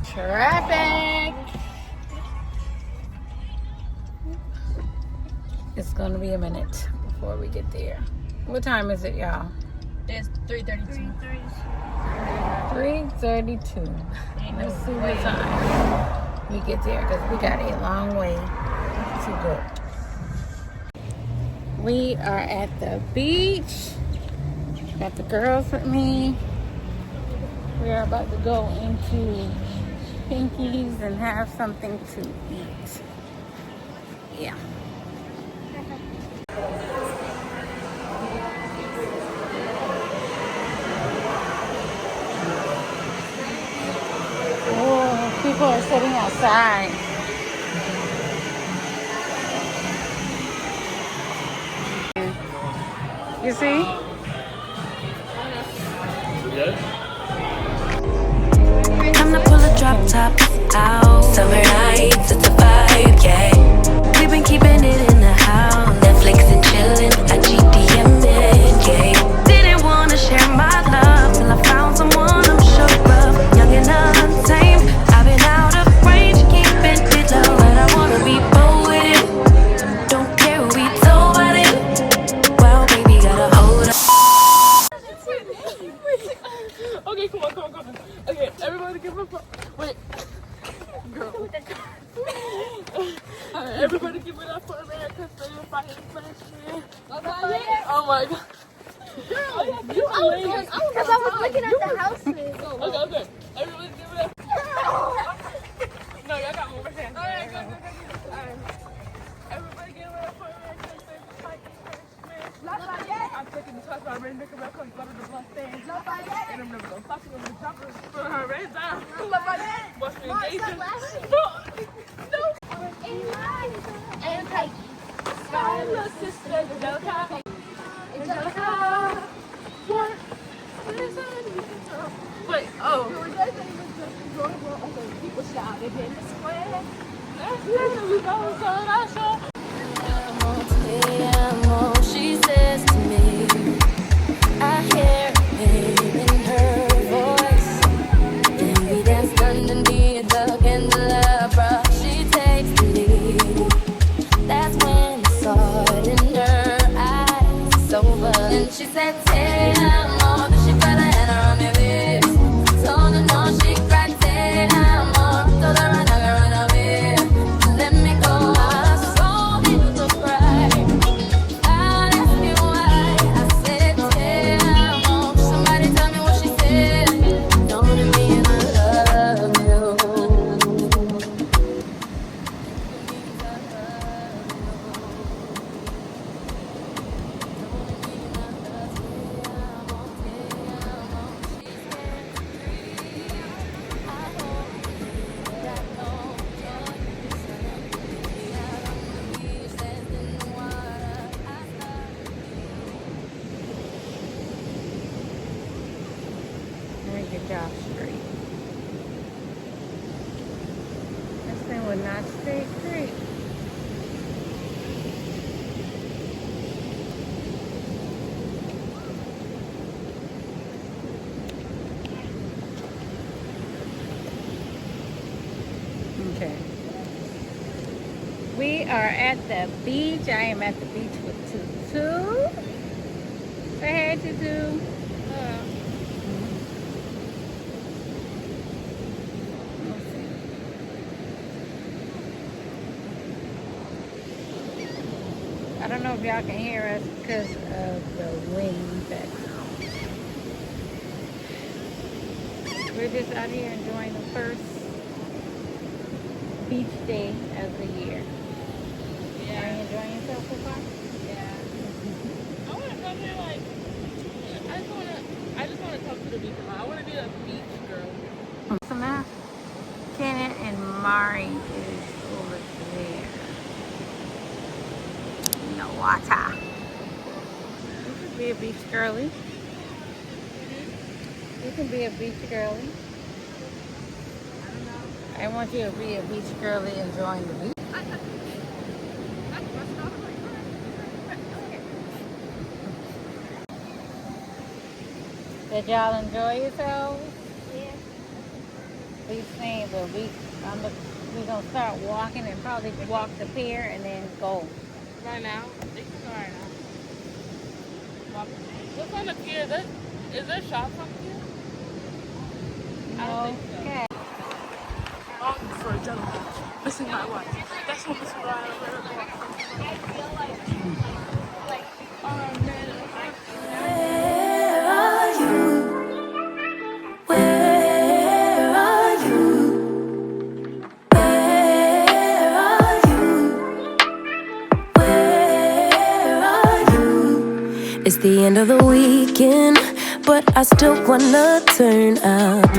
Traffic. It's gonna be a minute before we get there. What time is it, y'all? It's 3:32. 3:32. Let's see what time we get there because we got a long way to go. We are at the beach. Got the girls with me. We are about to go into Pinky's and have something to eat. Yeah. Oh, people are sitting outside. You see? Time to pull a drop top out. Summer nights, it's a vibe, yeah. We've been keeping it in the house. Netflix and chillin', I GDMing, yeah. Didn't wanna share my love till I found someone I'm sure of. Young and untamed, I've been out of range, keeping it low. But I wanna be bold with it. Don't care who we told about it. Well, baby, gotta hold up. Okay, come on. Okay, everybody give a wait. Girl. Everybody give it up for America. Oh my god. Girl, Because I was looking at the houses. Okay. Everybody give it up. No, y'all got one more hand. Alright, go. Alright. Everybody give it up for America. I'm taking the touch by Rain Maker Records, go to the blood stand. And I'm never gonna fuck you, I'm gonna jump her, put her right down. Watch me engaging. No. And Peggy. Skylar, sister, Angelica. Angelica. What? Wait, oh. People shouted in the square. That's where we go, so that's all. She says to me, I hear pain in her voice. Then we danced underneath the candelabra. She takes the lead. That's when I saw it in her eyes. It's over. And she said, "Te amo." Then she put her hand around my lips. Told her no, she cried, "Te amo." Told her I'm not gonna run away. Let me go. I saw me to cry. I asked me why. I said, "Te amo." Somebody tell me what she said. Don't let me and I love you. Let me get y'all straight. This thing would not stay straight. Okay. We are at the beach. I am at the beach with Tutu. Say hey, Tutu. I don't know if y'all can hear us because of the wind background. We're just out here enjoying the first beach day of the year. Yeah. Are you enjoying yourself so far? Yeah. I want to come here like, I just want to come to the beach. I want to be a beach girl. So now, Kenneth and Mari is over there in the water. You could be a beach girly. You can be a beach girly. I want you to be a beach girly enjoying the beach. Did y'all enjoy yourselves? Yeah. We saying, but we gonna start walking and probably walk the pier and then go. Right now? They can go right now. What's on the pier? Is there shops on the pier? I don't think so. Okay. Longing for a gentleman. Missing my wife. That's what missing my wife. Where are you? Where are you? Where are you? Where are you? It's the end of the weekend, but I still wanna turn up.